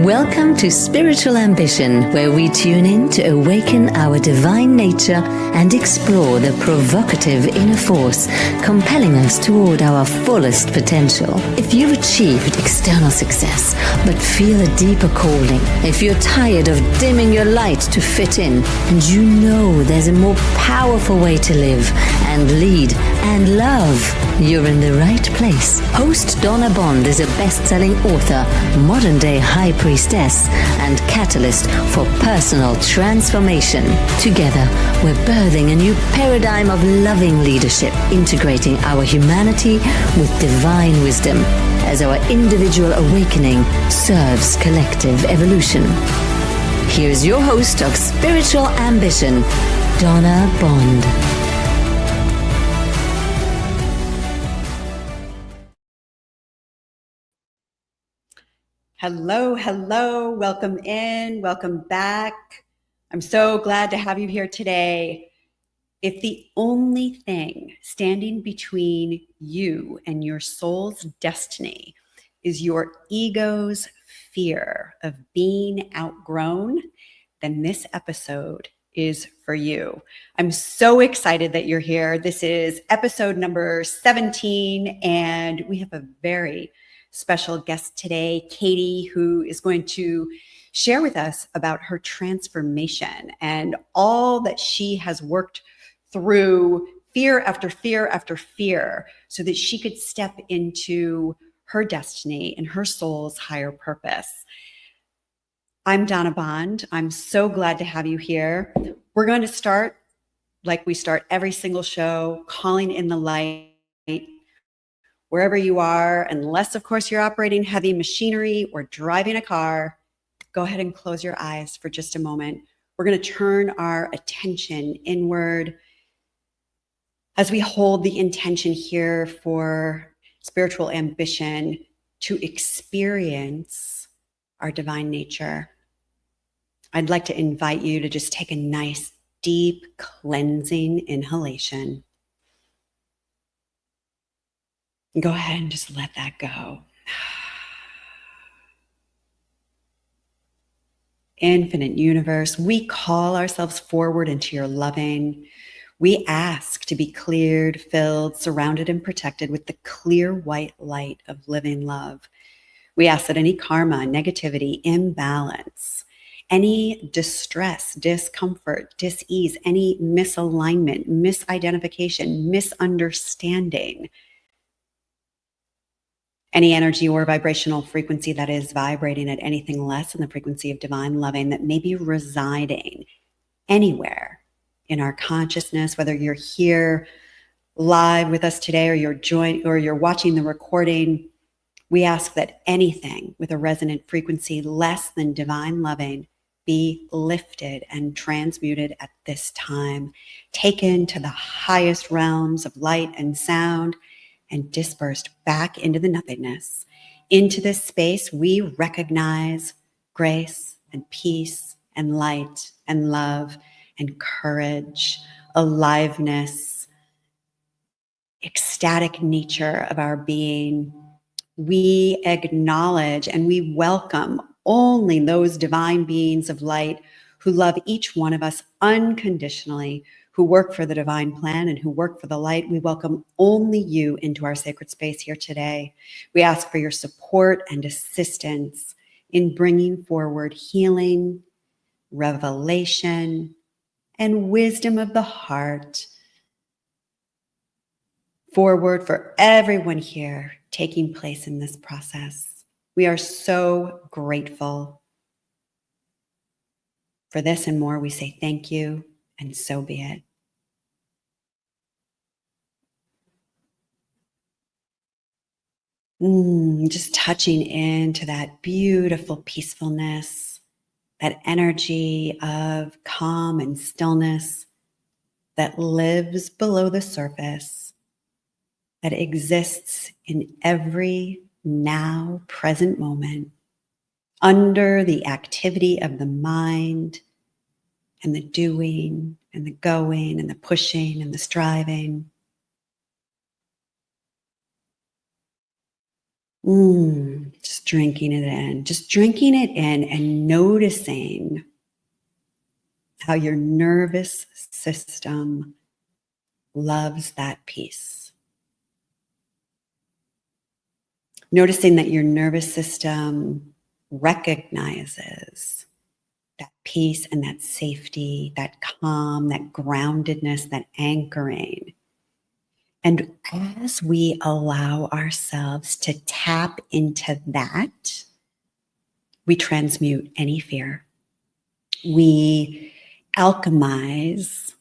Welcome to Spiritual Ambition, where we tune in to awaken our divine nature and explore the provocative inner force compelling us toward our fullest potential. If you've achieved external success but feel a deeper calling, if you're tired of dimming your light to fit in, and you know there's a more powerful way to live and lead and love, you're in the right place. Host Donna is a best-selling author, modern-day high priestess, and catalyst for personal transformation. Together, we're birthing a new paradigm of loving leadership, integrating our humanity with divine wisdom as our individual awakening serves collective evolution. Here's your host of Spiritual Ambition, Donna Bond. Hello, hello. Welcome in. Welcome back. I'm so glad to have you here today. If the only thing standing between you and your soul's destiny is your ego's fear of being outgrown, then this episode is for you. I'm so excited that you're here. This is episode number 17, and we have a very special guest today, Katie, who is going to share with us about her transformation and all that she has worked through, fear after fear after fear, so that she could step into her destiny and her soul's higher purpose. I'm Donna Bond. I'm so glad to have you here. We're going to start like we start every single show, calling in the light. Wherever you are, unless, of course, you're operating heavy machinery or driving a car, go ahead and close your eyes for just a moment. We're going to turn our attention inward as we hold the intention here for spiritual ambition to experience our divine nature. I'd like to invite you to just take a nice, deep, cleansing inhalation. Go ahead and just let that go. Infinite universe, we call ourselves forward into your loving. We ask to be cleared, filled, surrounded, and protected with the clear white light of living love. We ask that any karma, negativity, imbalance, any distress, discomfort, dis-ease, any misalignment, misidentification, misunderstanding, any energy or vibrational frequency that is vibrating at anything less than the frequency of divine loving that may be residing anywhere in our consciousness, whether you're here live with us today or you're watching the recording, we ask that anything with a resonant frequency less than divine loving be lifted and transmuted at this time, taken to the highest realms of light and sound, and dispersed back into the nothingness. Into this space, we recognize grace and peace and light and love and courage, aliveness, ecstatic nature of our being. We acknowledge and we welcome only those divine beings of light who love each one of us unconditionally, who work for the divine plan and who work for the light. We welcome only you into our sacred space here today. We ask for your support and assistance in bringing forward healing, revelation, and wisdom of the heart forward for everyone here taking place in this process. We are so grateful for this and more. We say thank you, and so be it. Just touching into that beautiful peacefulness, that energy of calm and stillness that lives below the surface, that exists in every now present moment, under the activity of the mind and the doing and the going and the pushing and the striving. Just drinking it in, and noticing how your nervous system loves that peace. Noticing that your nervous system recognizes that peace and that safety, that calm, that groundedness, that anchoring. And as we allow ourselves to tap into that, we transmute any fear. We alchemize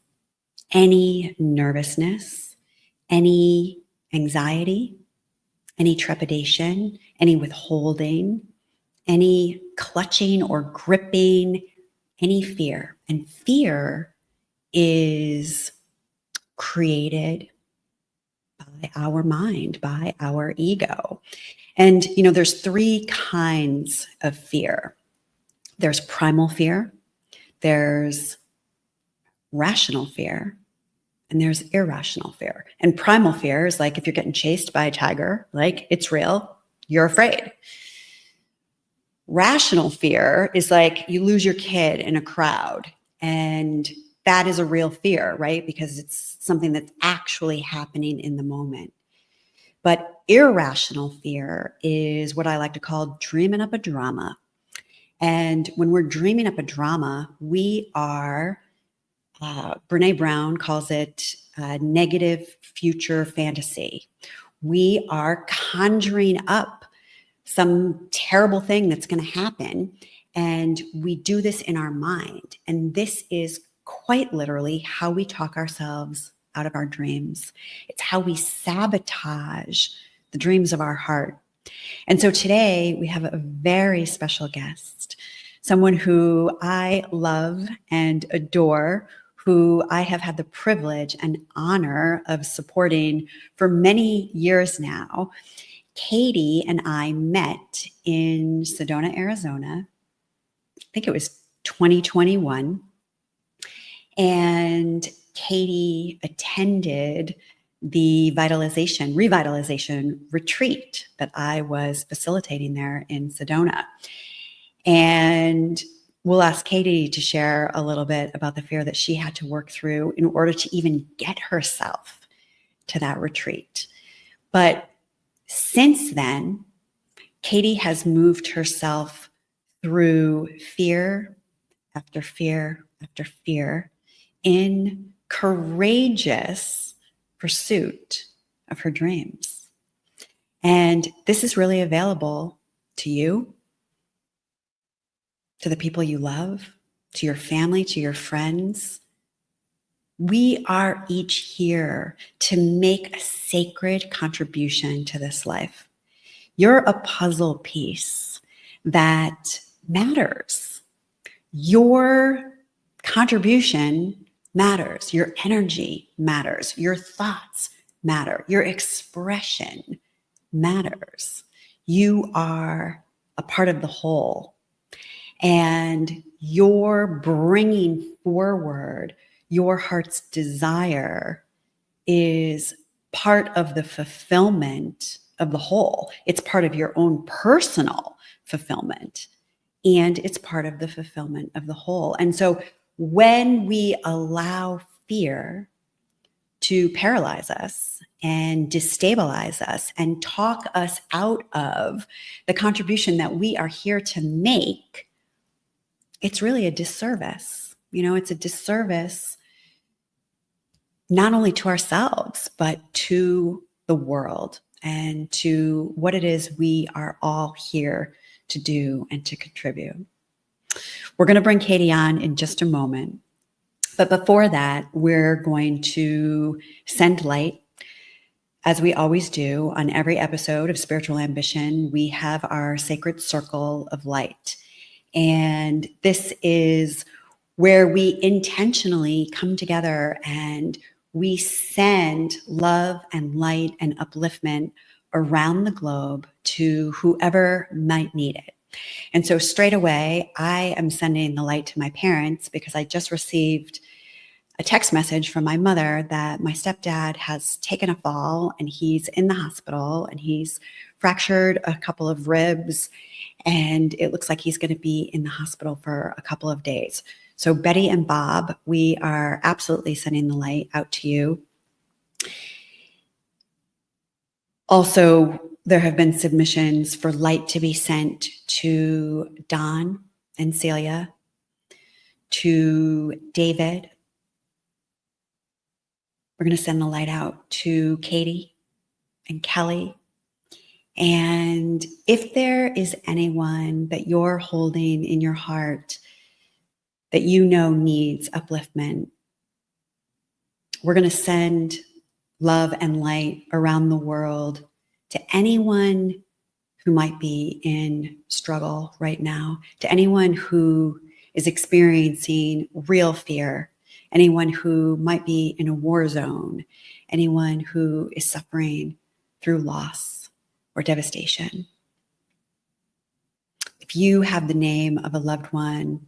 any nervousness, any anxiety, any trepidation, any withholding, any clutching or gripping, any fear. And fear is created by our mind, by our ego. And, there's three kinds of fear. There's primal fear, there's rational fear, and there's irrational fear. And primal fear is like if you're getting chased by a tiger, like it's real, you're afraid. Rational fear is like you lose your kid in a crowd, and that is a real fear, right? Because it's something that's actually happening in the moment. But irrational fear is what I like to call dreaming up a drama. And when we're dreaming up a drama, we are, Brene Brown calls it negative future fantasy. We are conjuring up some terrible thing that's going to happen. And we do this in our mind. And this is quite literally how we talk ourselves out of our dreams. It's how we sabotage the dreams of our heart. And so today we have a very special guest, someone who I love and adore, who I have had the privilege and honor of supporting for many years now. Katie and I met in Sedona, Arizona. I think it was 2021. And Katie attended the revitalization retreat that I was facilitating there in Sedona. And we'll ask Katie to share a little bit about the fear that she had to work through in order to even get herself to that retreat. But since then, Katie has moved herself through fear after fear after fear in courageous pursuit of her dreams. And this is really available to you, to the people you love, to your family, to your friends. We are each here to make a sacred contribution to this life. You're a puzzle piece that matters. Your contribution matters. Your energy matters. Your thoughts matter. Your expression matters. You are a part of the whole. And you're bringing forward your heart's desire is part of the fulfillment of the whole. It's part of your own personal fulfillment, and it's part of the fulfillment of the whole. And so when we allow fear to paralyze us and destabilize us and talk us out of the contribution that we are here to make, it's really a disservice. It's a disservice not only to ourselves, but to the world and to what it is we are all here to do and to contribute. We're going to bring Katie on in just a moment. But before that, we're going to send light. As we always do on every episode of Spiritual Ambition, we have our sacred circle of light. And this is where we intentionally come together and we send love and light and upliftment around the globe to whoever might need it. And so straight away, I am sending the light to my parents because I just received a text message from my mother that my stepdad has taken a fall and he's in the hospital and he's fractured a couple of ribs and it looks like he's going to be in the hospital for a couple of days. So Betty and Bob, we are absolutely sending the light out to you. Also, there have been submissions for light to be sent to Don and Celia, to David. We're going to send the light out to Katie and Kelly. And if there is anyone that you're holding in your heart that you know needs upliftment, we're going to send love and light around the world to anyone who might be in struggle right now, to anyone who is experiencing real fear, anyone who might be in a war zone, anyone who is suffering through loss or devastation. If you have the name of a loved one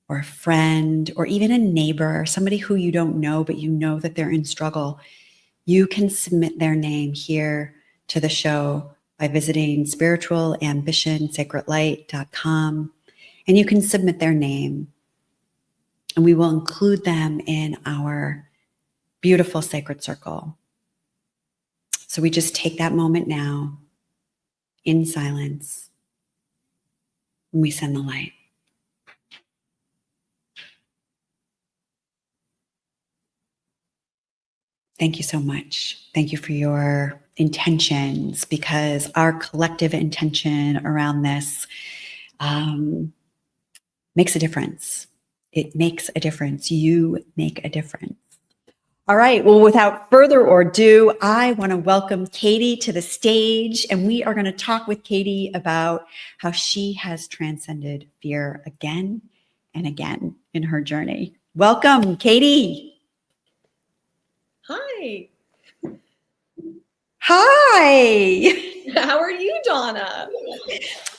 or a friend or even a neighbor, somebody who you don't know, but you know that they're in struggle, you can submit their name here to the show by visiting spiritualambitionsacredlight.com, and you can submit their name and we will include them in our beautiful sacred circle. So we just take that moment now in silence and we send the light. Thank you so much. Thank you for your intentions, because our collective intention around this makes a difference. It makes a difference. You make a difference. All right. Well, without further ado, I want to welcome Katie to the stage, and we are going to talk with Katie about how she has transcended fear again and again in her journey. Welcome, Katie. Hi. Hi. How are you, Donna?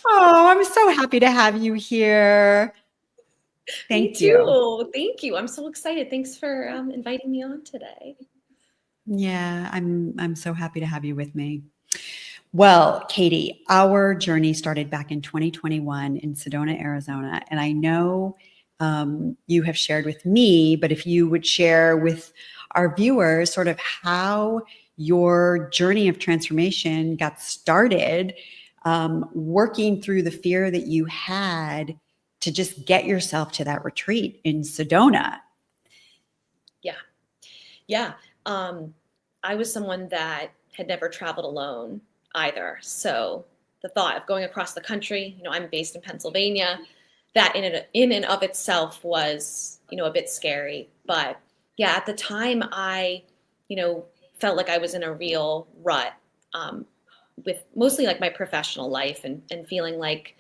Oh, I'm so happy to have you here. Thank you. Me too. Thank you. I'm so excited. Thanks for inviting me on today. Yeah, I'm so happy to have you with me. Well, Katie, our journey started back in 2021 in Sedona, Arizona, and I know you have shared with me, but if you would share with our viewers sort of how your journey of transformation got started, working through the fear that you had to just get yourself to that retreat in Sedona. Yeah. I was someone that had never traveled alone either. So the thought of going across the country, I'm based in Pennsylvania, that in and of itself was, a bit scary. But yeah, at the time I, felt like I was in a real rut with mostly like my professional life and feeling like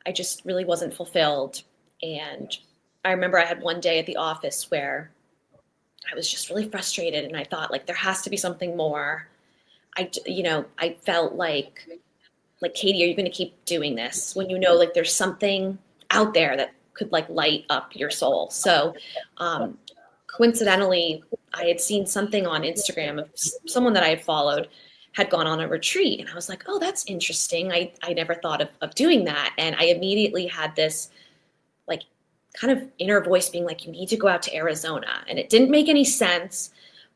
I just really wasn't fulfilled. And I remember I had one day at the office where I was just really frustrated and I thought like, there has to be something more. I felt like, Katie, are you going to keep doing this when like there's something out there that could like light up your soul? So coincidentally, I had seen something on Instagram of someone that I had followed had gone on a retreat. And I was like, oh, that's interesting. I never thought of doing that. And I immediately had this like kind of inner voice being like, you need to go out to Arizona. And it didn't make any sense,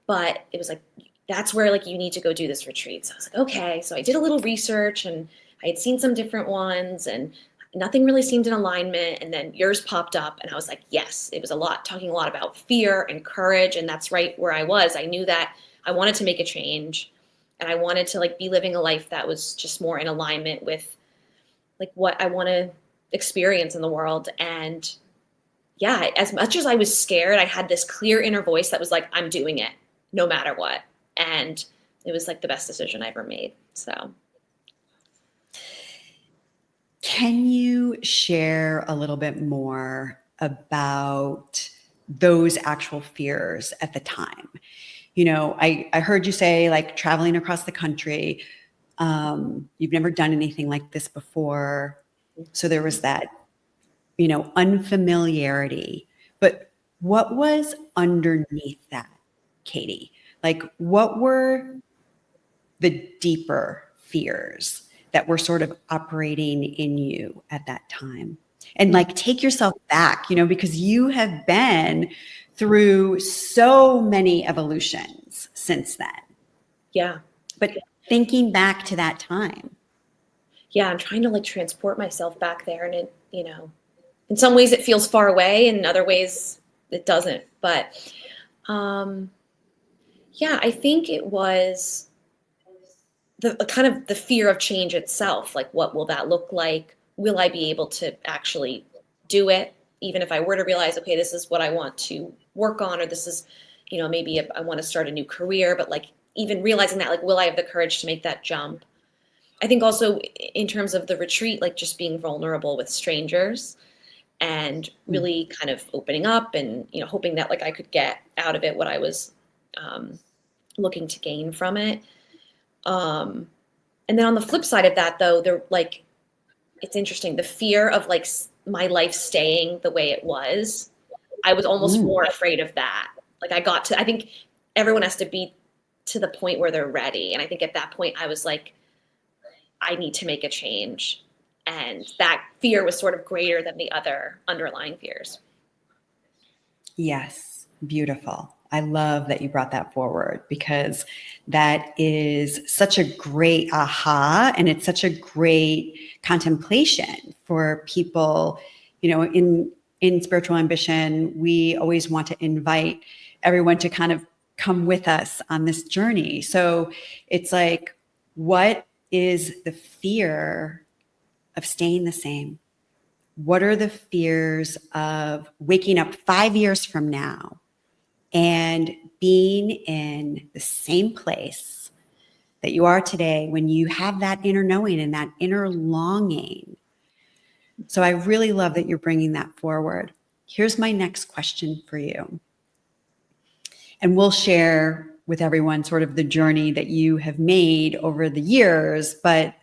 but it was like, that's where like you need to go do this retreat. So I was like, okay. So I did a little research and I had seen some different ones and nothing really seemed in alignment. And then yours popped up and I was like, yes, it was talking a lot about fear and courage. And that's right where I was. I knew that I wanted to make a change and I wanted to like be living a life that was just more in alignment with like what I want to experience in the world. And yeah, as much as I was scared, I had this clear inner voice that was like, I'm doing it no matter what. And it was like the best decision I ever made. So. Can you share a little bit more about those actual fears at the time? I heard you say like traveling across the country, you've never done anything like this before. So there was that, unfamiliarity. But what was underneath that, Katie? Like, what were the deeper fears that were sort of operating in you at that time? And like, take yourself back, because you have been through so many evolutions since then. Yeah. But thinking back to that time. Yeah, I'm trying to like transport myself back there, and it, in some ways it feels far away, and in other ways it doesn't. But yeah, I think it was the kind of the fear of change itself. Like, what will that look like? Will I be able to actually do it? Even if I were to realize, okay, this is what I want to work on, or this is, maybe I want to start a new career, but like even realizing that, like, will I have the courage to make that jump? I think also in terms of the retreat, like just being vulnerable with strangers and really kind of opening up and, hoping that like I could get out of it what I was looking to gain from it. And then on the flip side of that, though, it's interesting. The fear of like my life staying the way it was, I was almost more afraid of that. Like I think everyone has to be to the point where they're ready. And I think at that point I was like, I need to make a change. And that fear was sort of greater than the other underlying fears. Yes, beautiful. I love that you brought that forward, because that is such a great aha, and it's such a great contemplation for people. In Spiritual Ambition, we always want to invite everyone to kind of come with us on this journey. So it's like, what is the fear of staying the same? What are the fears of waking up 5 years from now and being in the same place that you are today, when you have that inner knowing and that inner longing? So I really love that you're bringing that forward. Here's my next question for you. And we'll share with everyone sort of the journey that you have made over the years. But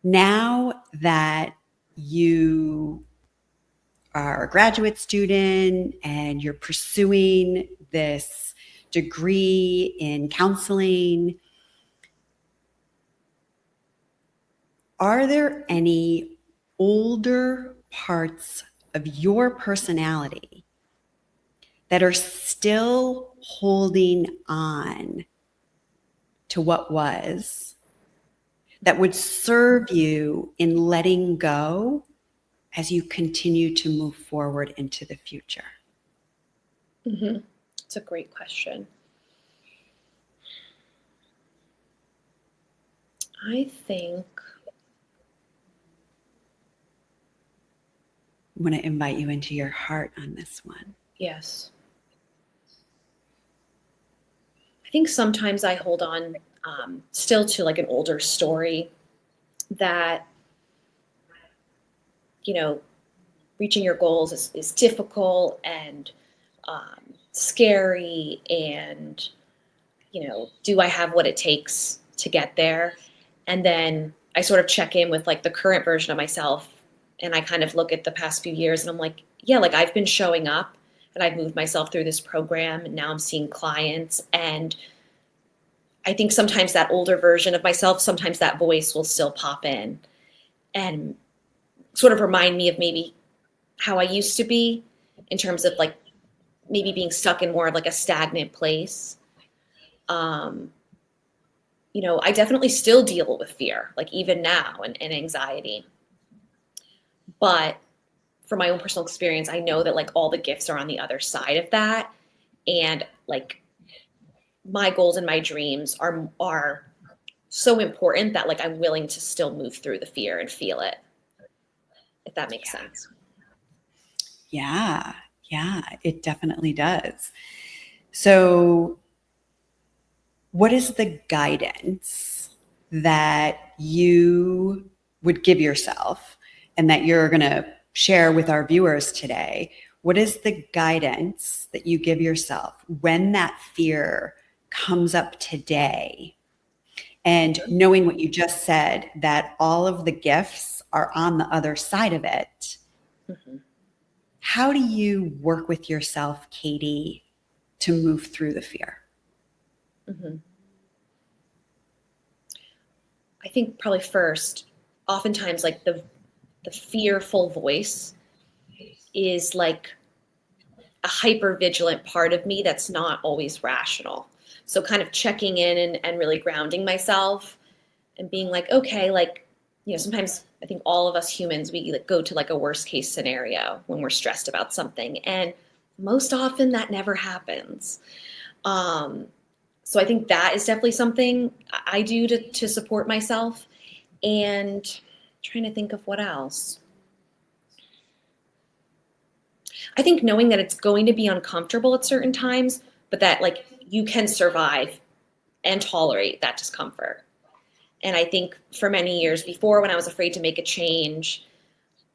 now that you are a graduate student and you're pursuing this degree in counseling, are there any older parts of your personality that are still holding on to what was, that would serve you in letting go as you continue to move forward into the future? Mm-hmm. It's a great question. I think I want to invite you into your heart on this one. yes. I think sometimes I hold on still to like an older story that, reaching your goals is difficult and scary. And, do I have what it takes to get there? And then I sort of check in with like the current version of myself. And I kind of look at the past few years and I'm like, yeah, like I've been showing up and I've moved myself through this program, and now I'm seeing clients. And I think sometimes that older version of myself, sometimes that voice will still pop in and sort of remind me of maybe how I used to be, in terms of like maybe being stuck in more of like a stagnant place. I definitely still deal with fear, like even now, and anxiety. But from my own personal experience, I know that like all the gifts are on the other side of that. And like my goals and my dreams are so important that like I'm willing to still move through the fear and feel it, if that makes sense. Yeah, it definitely does. So what is the guidance that you would give yourself and that you're going to share with our viewers today? What is the guidance that you give yourself when that fear comes up today? And knowing what you just said, that all of the gifts are on the other side of it. Mm-hmm. how do you work with yourself, Katie, to move through the fear? Mm-hmm. I think probably first, oftentimes like the fearful voice is like a hyper vigilant part of me that's not always rational. So kind of checking in and really grounding myself and being like, okay, like, sometimes I think all of us humans, we like go to like a worst case scenario when we're stressed about something. And most often that never happens. So I think that is definitely something I do to support myself. And trying to think of what else. I think knowing that it's going to be uncomfortable at certain times, but that like you can survive and tolerate that discomfort. And I think for many years before, when I was afraid to make a change,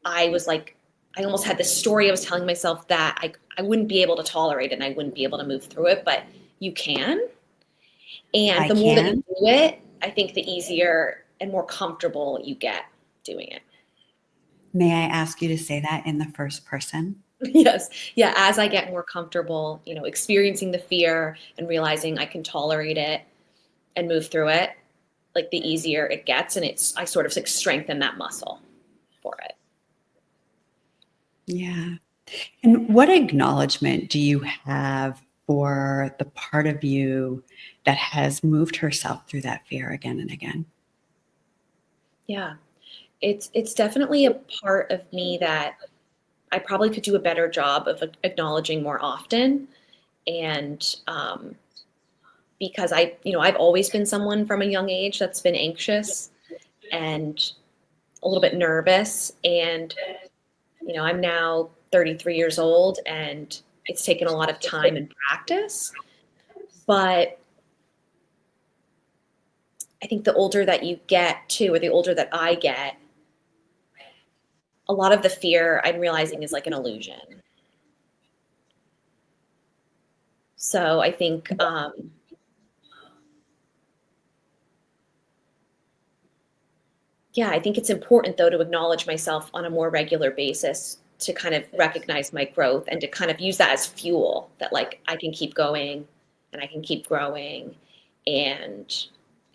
I was like, I almost had this story I was telling myself that I wouldn't be able to tolerate it and I wouldn't be able to move through it, but you can. And the more that you do it, I think the easier and more comfortable you get doing it. May I ask you to say that in the first person? Yes. Yeah. As I get more comfortable, experiencing the fear and realizing I can tolerate it and move through it, like the easier it gets. And I sort of like strengthen that muscle for it. Yeah. And what acknowledgement do you have for the part of you that has moved herself through that fear again and again? Yeah. It's definitely a part of me that I probably could do a better job of acknowledging more often. And because I've always been someone from a young age that's been anxious and a little bit nervous. And, I'm now 33 years old and it's taken a lot of time and practice. But I think the older that you get too, or the older that I get, a lot of the fear I'm realizing is like an illusion. So I think, I think it's important though to acknowledge myself on a more regular basis to kind of recognize my growth and to kind of use that as fuel that like I can keep going and I can keep growing. And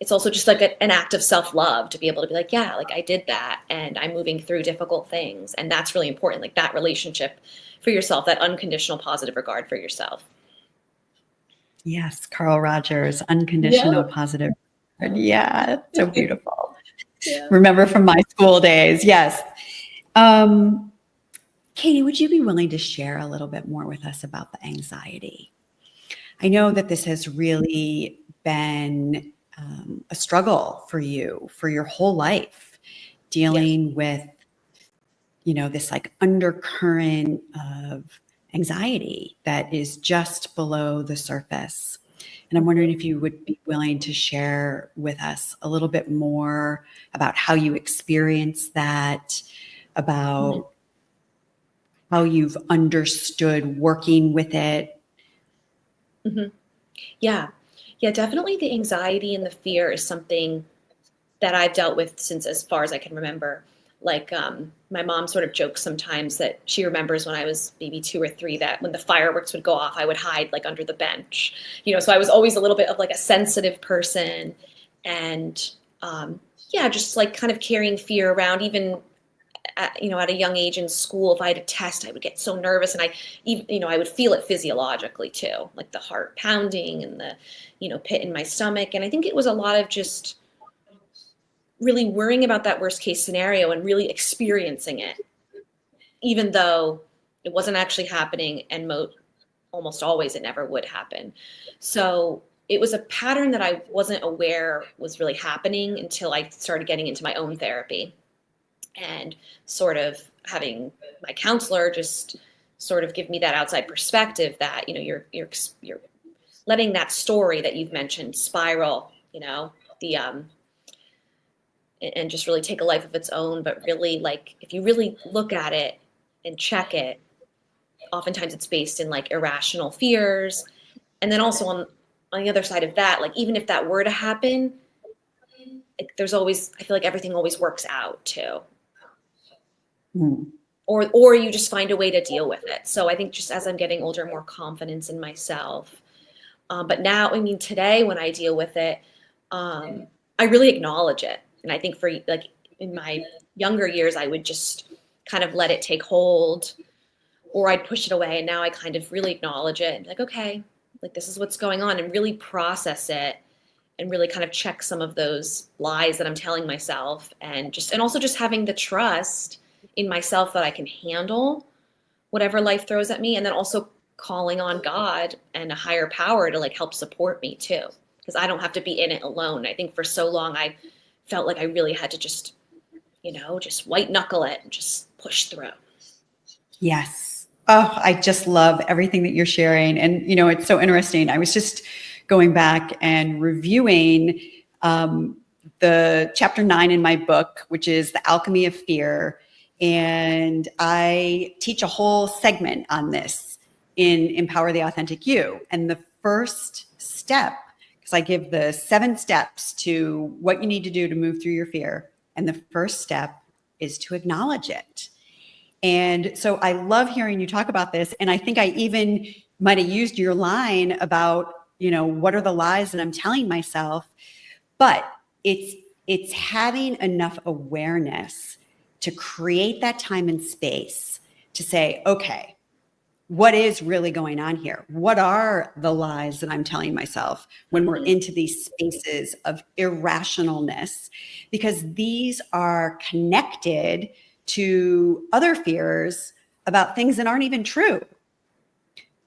it's also just like an act of self-love to be able to be like, yeah, like I did that and I'm moving through difficult things. And that's really important, like that relationship for yourself, that unconditional positive regard for yourself. Yes, Carl Rogers, unconditional positive. Yeah, so beautiful. Yeah. Remember from my school days. Yes. Katie, would you be willing to share a little bit more with us about the anxiety? I know that this has really been a struggle for you for your whole life, dealing with, this like undercurrent of anxiety that is just below the surface. And I'm wondering if you would be willing to share with us a little bit more about how you experienced that, about how you've understood working with it. Mm-hmm. Yeah. Yeah, definitely the anxiety and the fear is something that I've dealt with since as far as I can remember. Like my mom sort of jokes sometimes that she remembers when I was maybe 2 or 3 that when the fireworks would go off, I would hide like under the bench. So I was always a little bit of like a sensitive person and just like kind of carrying fear around even at a young age in school. If I had a test, I would get so nervous and I would feel it physiologically too, like the heart pounding and the, pit in my stomach. And I think it was a lot of just really worrying about that worst case scenario and really experiencing it, even though it wasn't actually happening. And almost always it never would happen. So it was a pattern that I wasn't aware was really happening until I started getting into my own therapy and sort of having my counselor just sort of give me that outside perspective that, you're letting that story that you've mentioned spiral, and just really take a life of its own. But really, like, if you really look at it and check it, oftentimes it's based in like irrational fears. And then also on the other side of that, like, even if that were to happen, I feel like everything always works out too. Mm. or you just find a way to deal with it. So I think just as I'm getting older, more confidence in myself. But now, I mean, today when I deal with it, I really acknowledge it. And I think for like in my younger years, I would just kind of let it take hold, or I'd push it away. And now I kind of really acknowledge it and be like, okay, like this is what's going on, and really process it and really kind of check some of those lies that I'm telling myself, and also just having the trust in myself that I can handle whatever life throws at me. And then also calling on God and a higher power to like help support me too, because I don't have to be in it alone. I think for so long I felt like I really had to just white knuckle it and just push through. Yes. Oh, I just love everything that you're sharing. And, it's so interesting. I was just going back and reviewing the chapter 9 in my book, which is The Alchemy of Fear. And I teach a whole segment on this in Empower the Authentic You. And the first step, because I give the 7 steps to what you need to do to move through your fear. And the first step is to acknowledge it. And so I love hearing you talk about this. And I think I even might have used your line about, what are the lies that I'm telling myself? But it's having enough awareness to create that time and space to say, okay, what is really going on here? What are the lies that I'm telling myself when we're into these spaces of irrationalness? Because these are connected to other fears about things that aren't even true.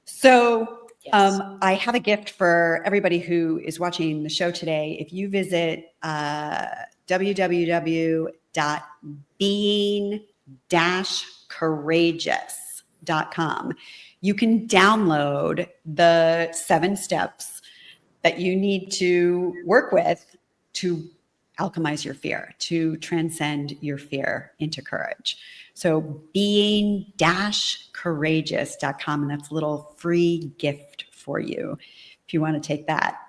So Yes. I have a gift for everybody who is watching the show today. If you visit www.being-courageous.com, you can download the 7 steps that you need to work with to alchemize your fear, to transcend your fear into courage. So being-courageous.com, and that's a little free gift for you if you want to take that.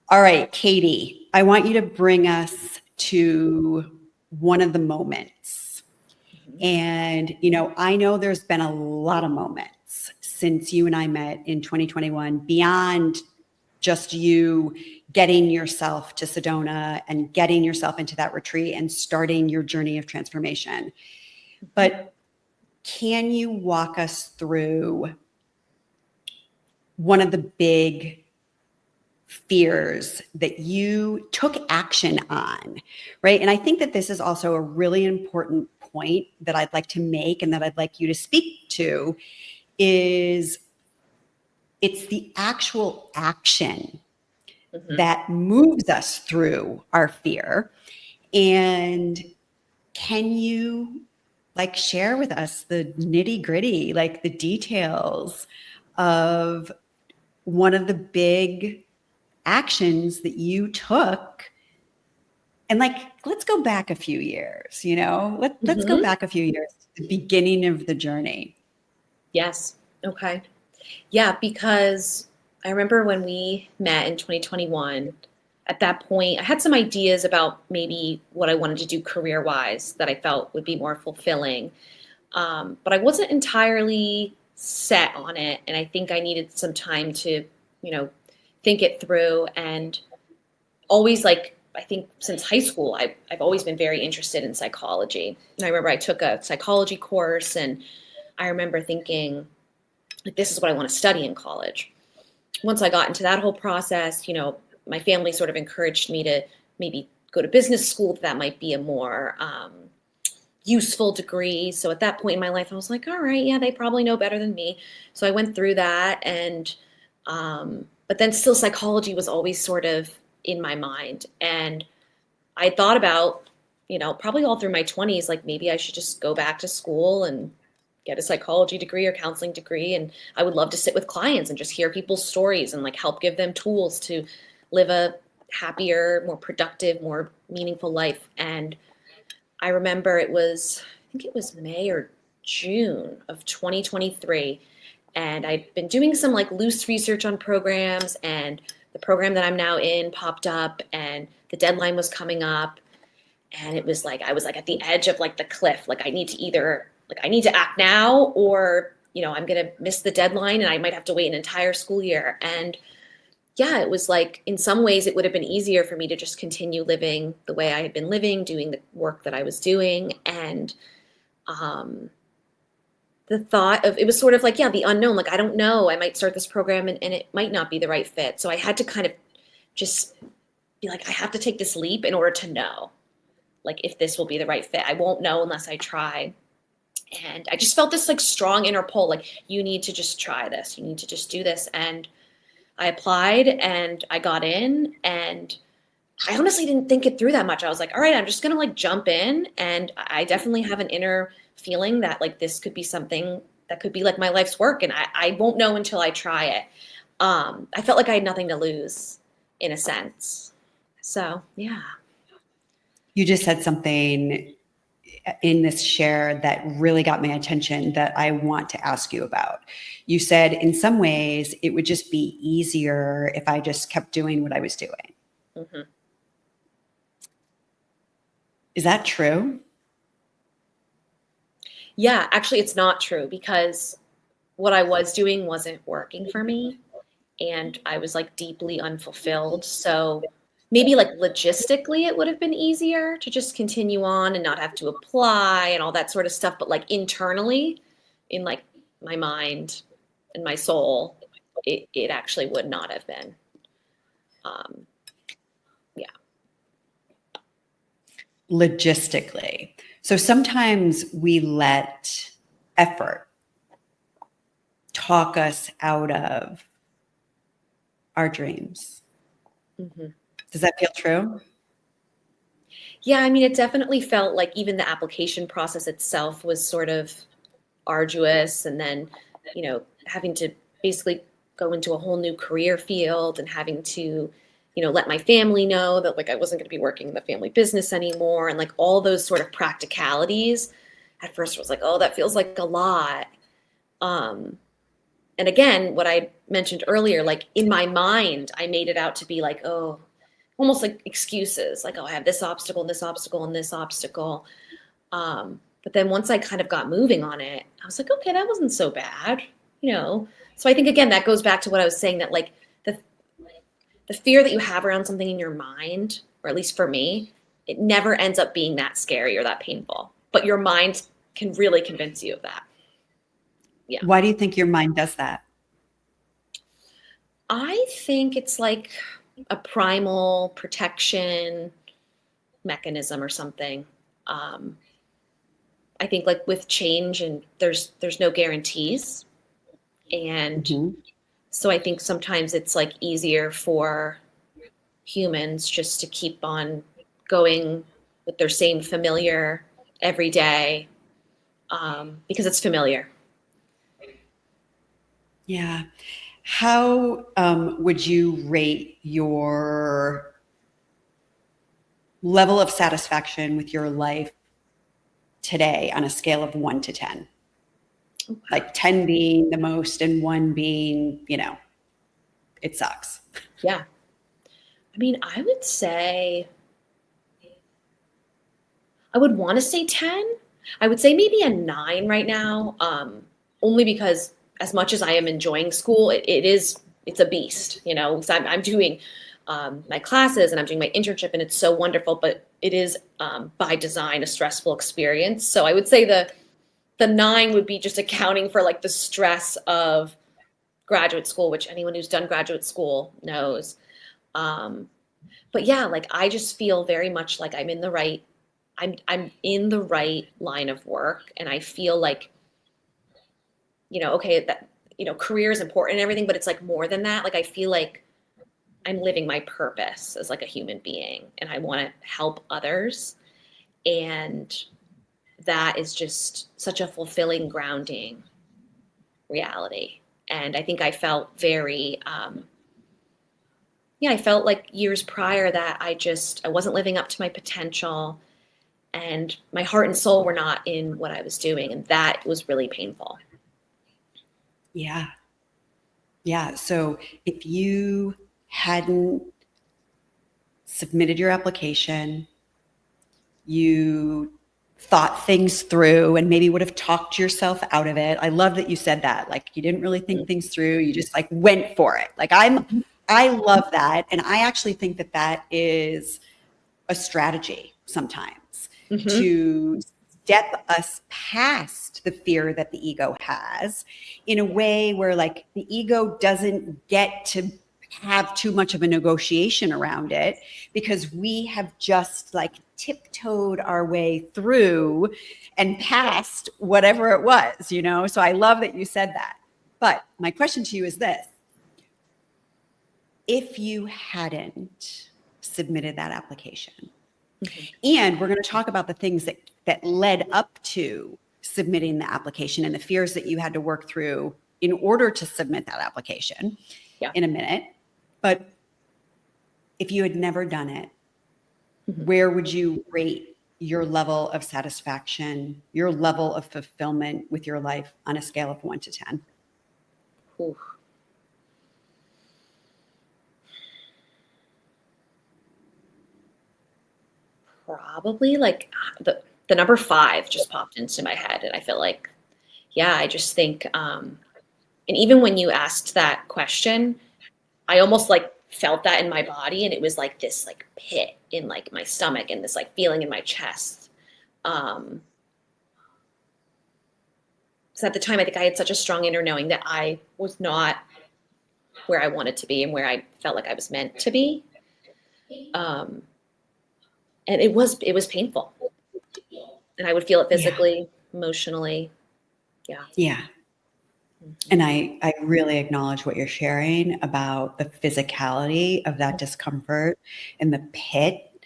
All right, Katie, I want you to bring us to one of the moments. And, I know there's been a lot of moments since you and I met in 2021, beyond just you getting yourself to Sedona and getting yourself into that retreat and starting your journey of transformation. But can you walk us through one of the big fears that you took action on, right? And I think that this is also a really important point that I'd like to make and that I'd like you to speak to is it's the actual action that moves us through our fear. And can you share with us the nitty gritty, the details of one of the big actions that you took? And let's go back a few years, let's go back a few years to the beginning of the journey. Yes. Okay. Yeah, because I remember when we met in 2021, at that point, I had some ideas about maybe what I wanted to do career-wise that I felt would be more fulfilling. But I wasn't entirely set on it. And I think I needed some time to, think it through. And always I think since high school, I've always been very interested in psychology. And I remember I took a psychology course, and I remember thinking, this is what I want to study in college. Once I got into that whole process, my family sort of encouraged me to maybe go to business school. That might be a more useful degree. So at that point in my life, I was like, all right, yeah, they probably know better than me. So I went through that. And, but then still psychology was always sort of in my mind. And I thought about, probably all through my 20s, maybe I should just go back to school and get a psychology degree or counseling degree. And I would love to sit with clients and just hear people's stories and help give them tools to live a happier, more productive, more meaningful life. And I remember I think it was May or June of 2023. And I'd been doing some loose research on programs, and the program that I'm now in popped up, and the deadline was coming up. And it was I was at the edge of the cliff. I need to either like I need to act now, or, you know, I'm going to miss the deadline and I might have to wait an entire school year. And yeah, it was like, in some ways it would have been easier for me to just continue living the way I had been living, doing the work that I was doing. And the thought of, it was sort of like, yeah, the unknown, like, I don't know, I might start this program and it might not be the right fit. So I had to kind of just be like, I have to take this leap in order to know, like, if this will be the right fit. I won't know unless I try. And I just felt this like strong inner pull, like, you need to just try this. You need to just do this. And I applied and I got in, and I honestly didn't think it through that much. I was like, all right, I'm just going to like jump in. And I definitely have an inner feeling that like this could be something that could be like my life's work. And I won't know until I try it. I felt like I had nothing to lose, in a sense. So, yeah. You just said something in this share that really got my attention that I want to ask you about. You said in some ways it would just be easier if I just kept doing what I was doing. Mm-hmm. Is that true? Yeah, actually, it's not true, because what I was doing wasn't working for me, and I was like deeply unfulfilled. So maybe like logistically it would have been easier to just continue on and not have to apply and all that sort of stuff. But like internally, in like my mind and my soul, it actually would not have been. Yeah. Logistically. So sometimes we let effort talk us out of our dreams. Mm-hmm. Does that feel true? Yeah, I mean, it definitely felt like even the application process itself was sort of arduous. And then, you know, having to basically go into a whole new career field and having to, you know, let my family know that like I wasn't going to be working in the family business anymore. And like all those sort of practicalities at first was like, oh, that feels like a lot. And again, what I mentioned earlier, like in my mind, I made it out to be like, oh, almost like excuses, like, oh, I have this obstacle and this obstacle and this obstacle. But then once I kind of got moving on it, I was like, okay, that wasn't so bad, you know? So I think, again, that goes back to what I was saying, that like the fear that you have around something in your mind, or at least for me, it never ends up being that scary or that painful, but your mind can really convince you of that. Yeah. Why do you think your mind does that? I think it's like a primal protection mechanism or something. I think like with change, and there's no guarantees. And so I think sometimes it's like easier for humans just to keep on going with their same familiar every day, because it's familiar. Yeah. How would you rate your level of satisfaction with your life today on a scale of 1 to 10? Like 10 being the most and 1 being, you know, it sucks. Yeah. I mean, I would say, I would want to say 10. I would say maybe a 9 right now, only because as much as I am enjoying school, it's a beast, you know, because I'm doing my classes and I'm doing my internship, and it's so wonderful, but it is by design a stressful experience. So I would say the 9 would be just accounting for like the stress of graduate school, which anyone who's done graduate school knows. But yeah, like I just feel very much like I'm in the right line of work, and I feel like, you know, okay, that, you know, career is important and everything, but it's like more than that. Like I feel like I'm living my purpose as like a human being, and I want to help others. And that is just such a fulfilling, grounding reality. And I think I felt very, I felt like years prior that I wasn't living up to my potential, and my heart and soul were not in what I was doing. And that was really painful. Yeah. Yeah. So if you hadn't submitted your application, you thought things through and maybe would have talked yourself out of it. I love that you said that. Like you didn't really think things through. You just like went for it. Like I love that. And I actually think that that is a strategy sometimes to step us past the fear that the ego has in a way where like the ego doesn't get to have too much of a negotiation around it because we have just like tiptoed our way through and past whatever it was, you know? So I love that you said that. But my question to you is this: if you hadn't submitted that application, and we're going to talk about the things that led up to submitting the application and the fears that you had to work through in order to submit that application in a minute. But if you had never done it, where would you rate your level of satisfaction, your level of fulfillment with your life on a scale of 1 to 10? Ooh. Probably like the number 5 just popped into my head. And I feel like, yeah, I just think, and even when you asked that question, I almost like felt that in my body, and it was like this like pit in like my stomach and this like feeling in my chest. So at the time, I think I had such a strong inner knowing that I was not where I wanted to be and where I felt like I was meant to be. And it was painful, and I would feel it physically, emotionally. Yeah. Yeah. And I really acknowledge what you're sharing about the physicality of that discomfort and the pit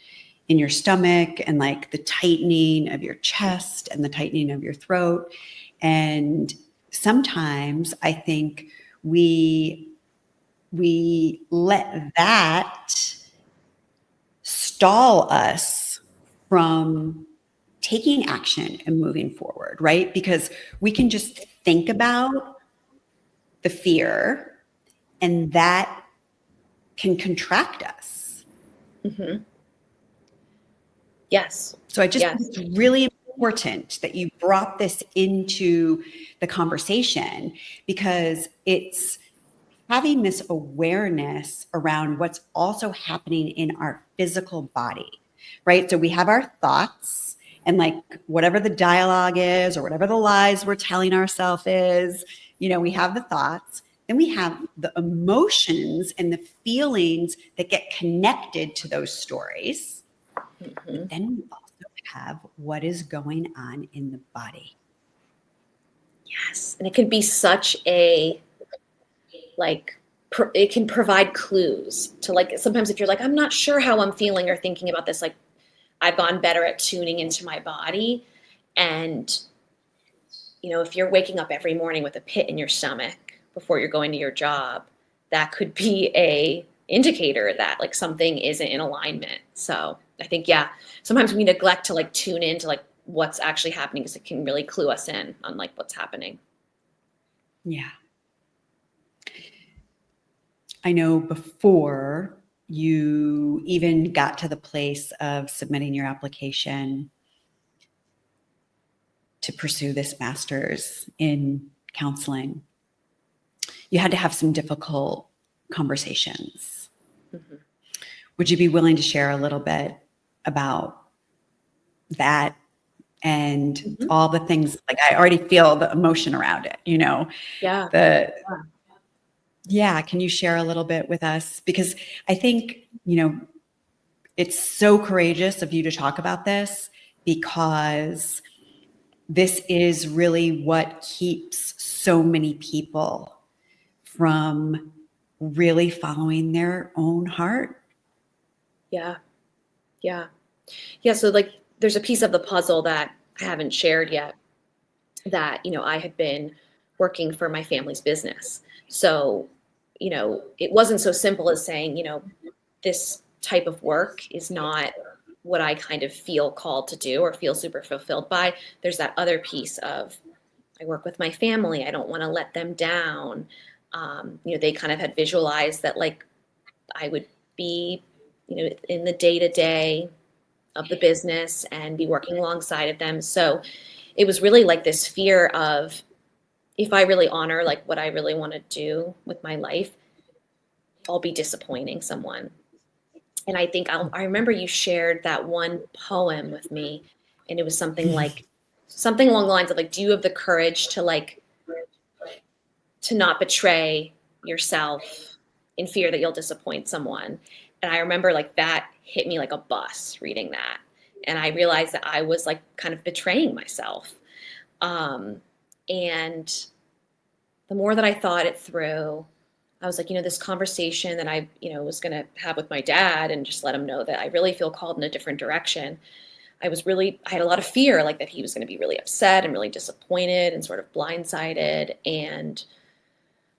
in your stomach and like the tightening of your chest and the tightening of your throat. And sometimes I think we let that stall us from taking action and moving forward, right? Because we can just think about the fear, and that can contract us. Yes. So I just think it's really important that you brought this into the conversation, because it's having this awareness around what's also happening in our physical body, right? So we have our thoughts, and like whatever the dialogue is or whatever the lies we're telling ourselves is, you know, we have the thoughts, then we have the emotions and the feelings that get connected to those stories. But then we also have what is going on in the body. Yes. And it can be such a, like, it can provide clues to like, sometimes if you're like, I'm not sure how I'm feeling or thinking about this, like I've gotten better at tuning into my body. And, you know, if you're waking up every morning with a pit in your stomach before you're going to your job, that could be a indicator that like something isn't in alignment. So I think, yeah, sometimes we neglect to like tune into like what's actually happening, because it can really clue us in on like what's happening. Yeah. I know before you even got to the place of submitting your application to pursue this master's in counseling, you had to have some difficult conversations. Would you be willing to share a little bit about that and all the things? Like, I already feel the emotion around it, you know? Yeah. Can you share a little bit with us? Because I think, you know, it's so courageous of you to talk about this, because this is really what keeps so many people from really following their own heart. Yeah. So like there's a piece of the puzzle that I haven't shared yet, that, you know, I had been working for my family's business. So, you know, it wasn't so simple as saying, you know, this type of work is not what I kind of feel called to do or feel super fulfilled by. There's that other piece of, I work with my family, I don't want to let them down. You know, they kind of had visualized that like I would be, you know, in the day-to-day the business and be working alongside of them. So it was really like this fear of, if I really honor like what I really want to do with my life, I'll be disappointing someone. And I think I remember you shared that one poem with me, and it was something like, something along the lines of like, do you have the courage to like, to not betray yourself in fear that you'll disappoint someone? And I remember like that hit me like a bus reading that. And I realized that I was like kind of betraying myself. And the more that I thought it through, I was like, this conversation that I, was going to have with my dad and just let him know that I really feel called in a different direction. I had a lot of fear, like that he was going to be really upset and really disappointed and sort of blindsided. And,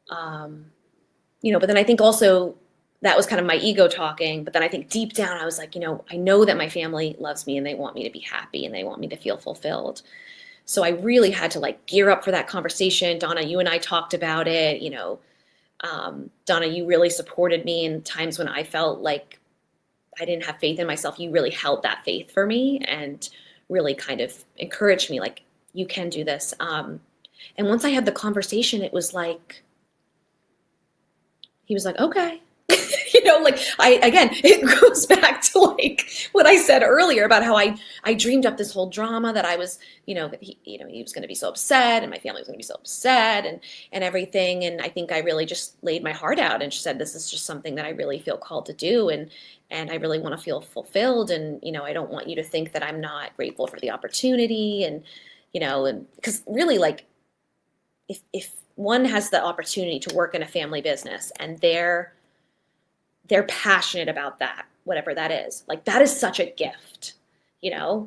but then I think also that was kind of my ego talking. But then I think deep down, I was like, I know that my family loves me and they want me to be happy and they want me to feel fulfilled. So I really had to like gear up for that conversation. Donna, you and I talked about it, Donna, you really supported me in times when I felt like I didn't have faith in myself. You really held that faith for me and really kind of encouraged me, like, you can do this. And once I had the conversation, it was like, he was like, okay. Like again, it goes back to like what I said earlier about how I dreamed up this whole drama that I was, that he was going to be so upset and my family was going to be so upset and everything. And I think I really just laid my heart out and said, this is just something that I really feel called to do. And I really want to feel fulfilled. And, I don't want you to think that I'm not grateful for the opportunity. And, and because really like, if one has the opportunity to work in a family business and they're passionate about that, whatever that is, like that is such a gift,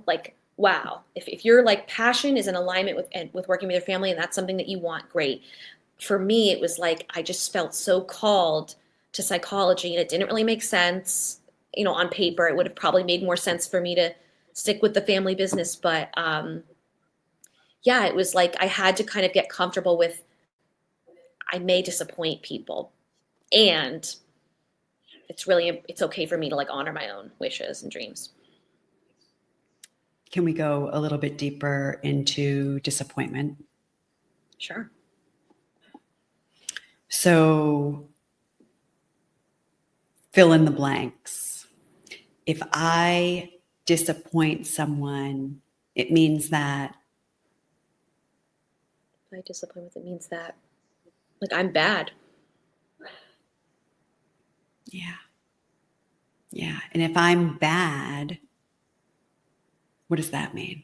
like, wow. If your like passion is in alignment with working with your family and that's something that you want, great. For me, it was like, I just felt so called to psychology and it didn't really make sense, on paper. It would have probably made more sense for me to stick with the family business. But yeah, it was like, I had to kind of get comfortable with, I may disappoint people, and it's okay for me to like honor my own wishes and dreams. Can we go a little bit deeper into disappointment? Sure. So fill in the blanks. If I disappoint someone, it means that. If I disappoint, it means that like I'm bad. Yeah. Yeah. And if I'm bad, what does that mean?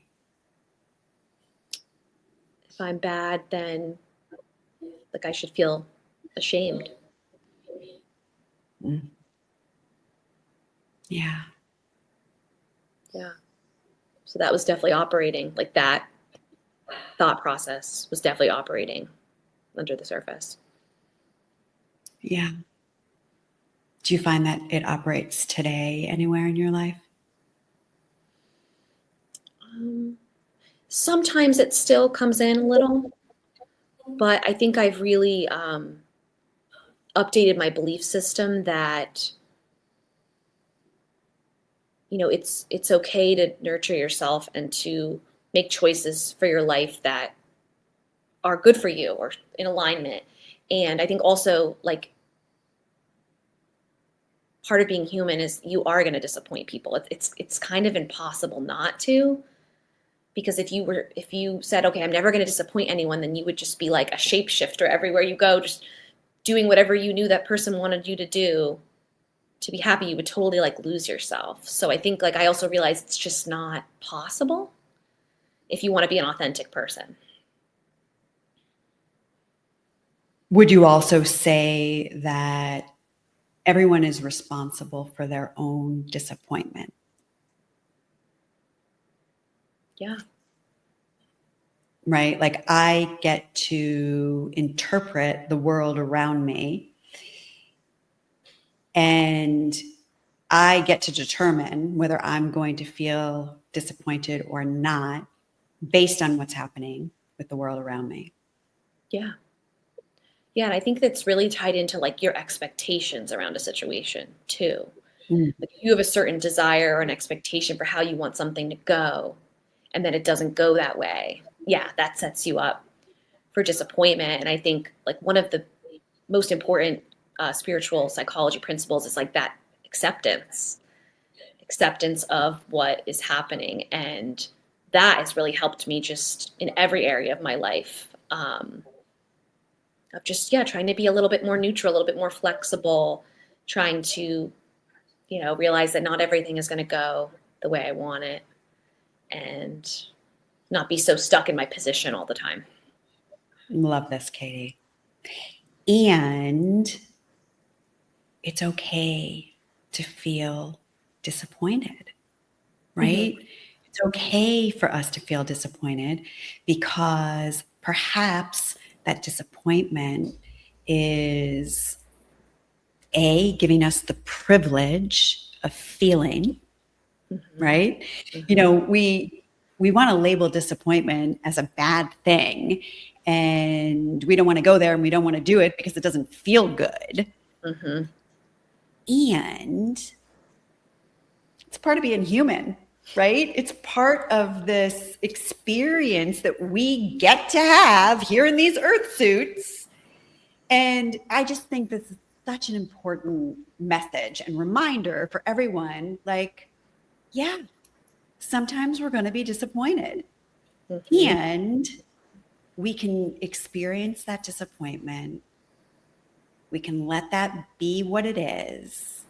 If I'm bad, then like I should feel ashamed. Mm. Yeah. Yeah. So that was definitely operating, like that thought process was definitely operating under the surface. Yeah. Do you find that it operates today anywhere in your life? Sometimes it still comes in a little, but I think I've really updated my belief system that, it's okay to nurture yourself and to make choices for your life that are good for you or in alignment. And I think also like part of being human is you are going to disappoint people. It's kind of impossible not to, because if you said, okay, I'm never going to disappoint anyone, then you would just be like a shapeshifter everywhere you go, just doing whatever you knew that person wanted you to do to be happy. You would totally like lose yourself. So I think like I also realized it's just not possible if you want to be an authentic person. Would you also say that everyone is responsible for their own disappointment? Yeah. Right? Like I get to interpret the world around me and I get to determine whether I'm going to feel disappointed or not based on what's happening with the world around me. Yeah. Yeah. And I think that's really tied into like your expectations around a situation too. Mm. Like if you have a certain desire or an expectation for how you want something to go, and then it doesn't go that way, yeah, that sets you up for disappointment. And I think like one of the most important spiritual psychology principles is like that acceptance of what is happening. And that has really helped me just in every area of my life, of just, yeah, trying to be a little bit more neutral, a little bit more flexible, trying to, realize that not everything is going to go the way I want it, and not be so stuck in my position all the time. Love this, Katie. And it's okay to feel disappointed, right? Mm-hmm. It's okay for us to feel disappointed, because perhaps that disappointment is giving us the privilege of feeling, mm-hmm. right? Mm-hmm. We want to label disappointment as a bad thing, and we don't want to go there, and we don't want to do it because it doesn't feel good. Mm-hmm. And it's part of being human, right? It's part of this experience that we get to have here in these earth suits. And I just think this is such an important message and reminder for everyone. Like, yeah, sometimes we're going to be disappointed. Mm-hmm. And we can experience that disappointment. We can let that be what it is.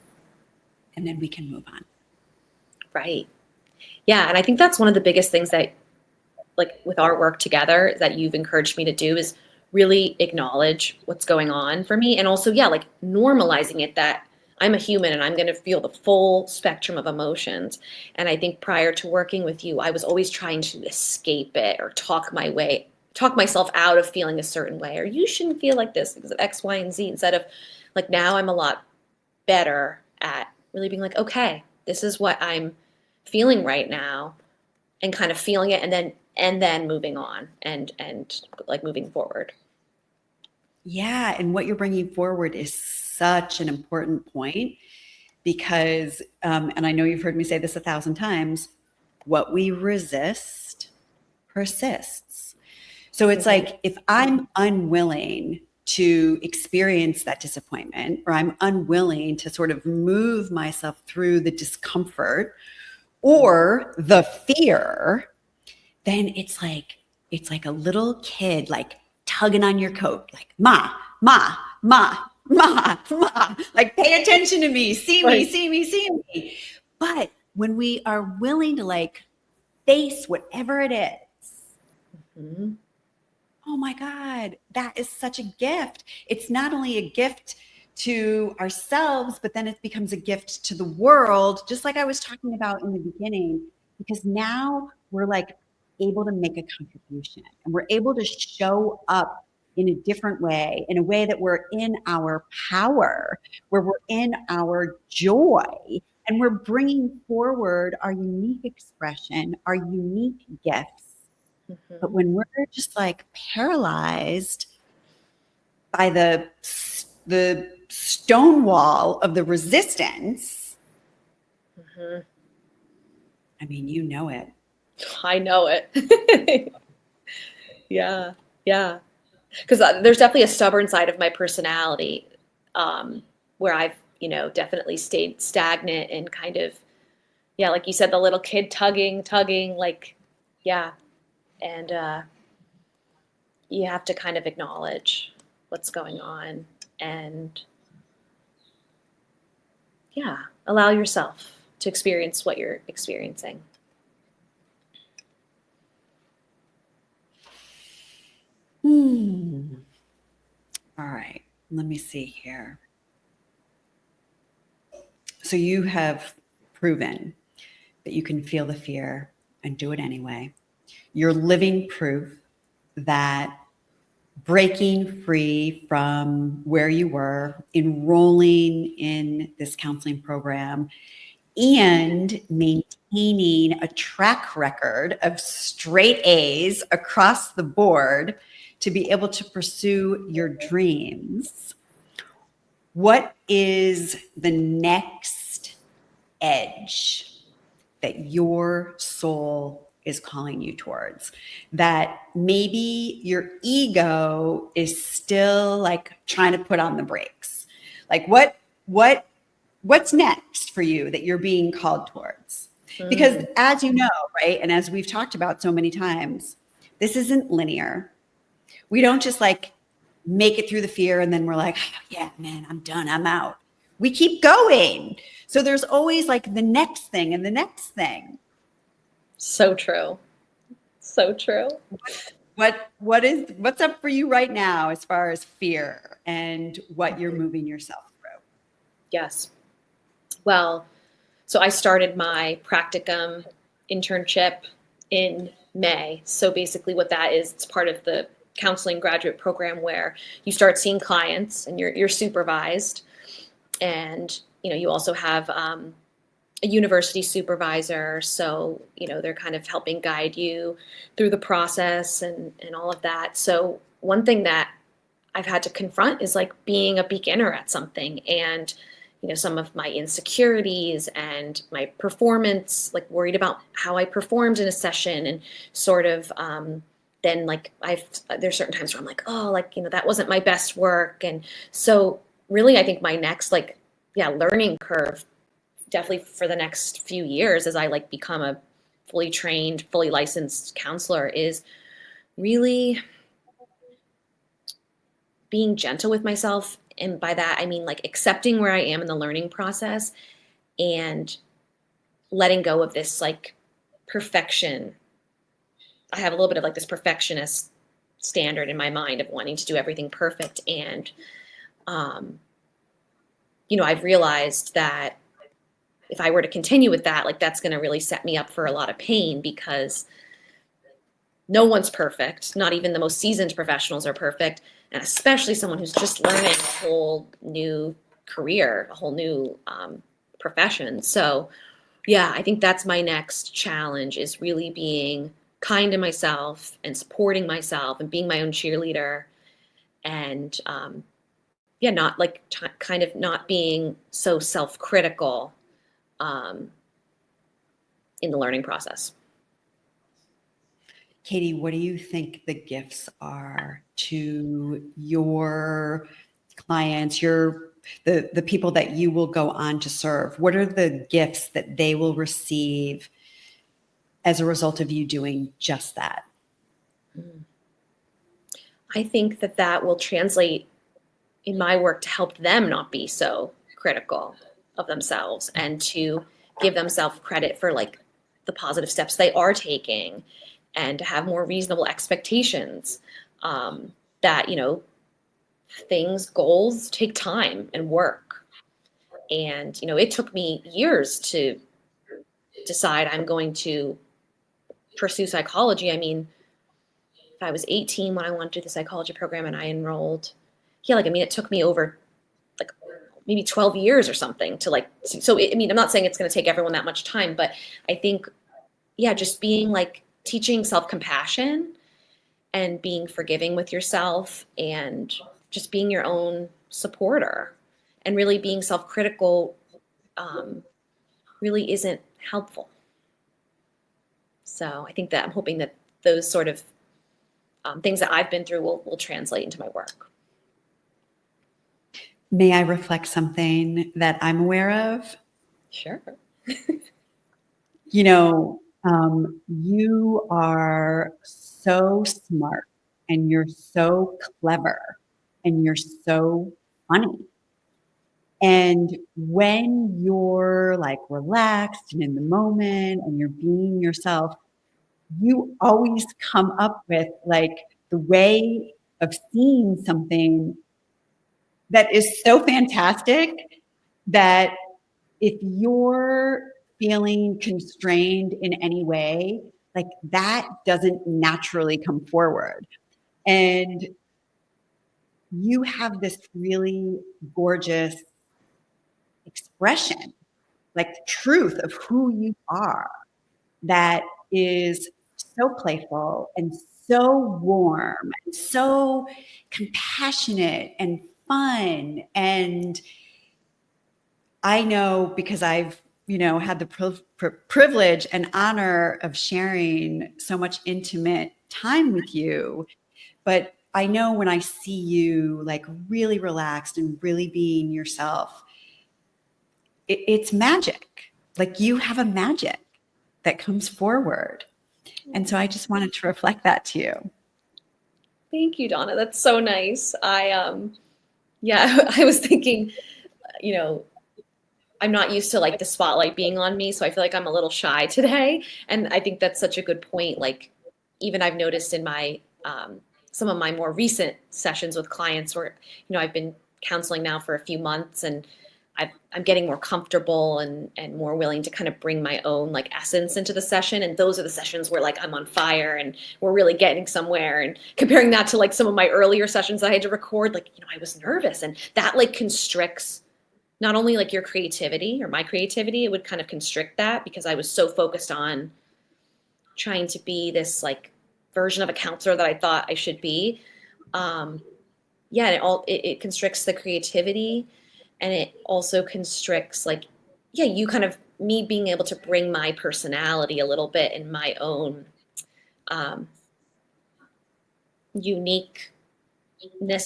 And then we can move on. Right. Yeah. And I think that's one of the biggest things that, like with our work together, that you've encouraged me to do is really acknowledge what's going on for me. And also, yeah, like normalizing it that I'm a human and I'm going to feel the full spectrum of emotions. And I think prior to working with you, I was always trying to escape it or talk myself out of feeling a certain way, or you shouldn't feel like this because of X, Y, and Z, instead of like, now I'm a lot better at really being like, okay, this is what I'm feeling right now, and kind of feeling it, and then moving on and like moving forward. Yeah. And what you're bringing forward is such an important point, because, and I know you've heard me say this 1,000 times, what we resist persists. So it's like, if I'm unwilling to experience that disappointment, or I'm unwilling to sort of move myself through the discomfort or the fear, then it's like a little kid, like tugging on your coat, like, ma, ma, ma, ma, ma, like, pay attention to me, see me, see me, see me. But when we are willing to like face whatever it is, mm-hmm. oh my God, that is such a gift. It's not only a gift to ourselves, but then it becomes a gift to the world, just like I was talking about in the beginning, because now we're like able to make a contribution, and we're able to show up in a different way, in a way that we're in our power, where we're in our joy, and we're bringing forward our unique expression, our unique gifts. Mm-hmm. But when we're just like paralyzed by the stone wall of the resistance, mm-hmm. I mean, you know it. I know it. Yeah. Because there's definitely a stubborn side of my personality, where I've, definitely stayed stagnant and kind of, yeah, like you said, the little kid tugging, like, yeah. And you have to kind of acknowledge what's going on and, yeah, allow yourself to experience what you're experiencing. All right, let me see here. So you have proven that you can feel the fear and do it anyway. You're living proof that breaking free from where you were, enrolling in this counseling program, and maintaining a track record of straight A's across the board to be able to pursue your dreams. What is the next edge that your soul is calling you towards, that maybe your ego is still like trying to put on the brakes? Like what's next for you that you're being called towards? Because as you know, right, and as we've talked about so many times, this isn't linear. We don't just like make it through the fear and then we're like, yeah, man, I'm done, I'm out. We keep going. So there's always like the next thing and the next thing. So true. So true. What's up for you right now as far as fear and what you're moving yourself through? Yes. Well, so I started my practicum internship in May. So basically what that is, it's part of the counseling graduate program where you start seeing clients and you're supervised. And, you also have a university supervisor. So, they're kind of helping guide you through the process and all of that. So one thing that I've had to confront is like being a beginner at something, and some of my insecurities and my performance, like worried about how I performed in a session, and sort of then like there's certain times where I'm like, oh, like, that wasn't my best work. And so really, I think my next learning curve, definitely for the next few years as I like become a fully trained, fully licensed counselor, is really being gentle with myself. And by that, I mean like accepting where I am in the learning process and letting go of this like perfection. I have a little bit of like this perfectionist standard in my mind of wanting to do everything perfect. And, I've realized that if I were to continue with that, like that's going to really set me up for a lot of pain, because no one's perfect. Not even the most seasoned professionals are perfect. And especially someone who's just learning a whole new career, a whole new profession. So yeah, I think that's my next challenge, is really being kind to myself and supporting myself and being my own cheerleader. And not like kind of not being so self-critical in the learning process. Katie, what do you think the gifts are to your clients, the people that you will go on to serve? What are the gifts that they will receive as a result of you doing just that? I think that will translate in my work to help them not be so critical of themselves, and to give themselves credit for like the positive steps they are taking, and to have more reasonable expectations that, goals take time and work. And, it took me years to decide I'm going to pursue psychology. I mean, I was 18 when I wanted to do the psychology program, and I enrolled. Yeah, it took me over like maybe 12 years or something to I'm not saying it's going to take everyone that much time, but I think, just being like teaching self-compassion and being forgiving with yourself, and just being your own supporter, and really being self-critical really isn't helpful. So I think that I'm hoping that those sort of things that I've been through will translate into my work. May I reflect something that I'm aware of? Sure. You are so smart, and you're so clever, and you're so funny. And when you're like relaxed and in the moment and you're being yourself, you always come up with like the way of seeing something that is so fantastic that if you're feeling constrained in any way, like that doesn't naturally come forward. And you have this really gorgeous expression, like the truth of who you are, that is so playful and so warm and so compassionate and fun. And I know, because I've had the privilege and honor of sharing so much intimate time with you. But I know when I see you like really relaxed and really being yourself, it's magic. Like you have a magic that comes forward. And so I just wanted to reflect that to you. Thank you, Donna. That's so nice. Yeah, I was thinking, I'm not used to like the spotlight being on me, so I feel like I'm a little shy today. And I think that's such a good point. Like, even I've noticed in my some of my more recent sessions with clients where, I've been counseling now for a few months, and I'm getting more comfortable and more willing to kind of bring my own like essence into the session. And those are the sessions where like I'm on fire and we're really getting somewhere. And comparing that to like some of my earlier sessions I had to record, like, I was nervous, and that like constricts not only like your creativity or my creativity, it would kind of constrict that because I was so focused on trying to be this like version of a counselor that I thought I should be. It constricts the creativity. And it also constricts like, you kind of me being able to bring my personality a little bit and my own uniqueness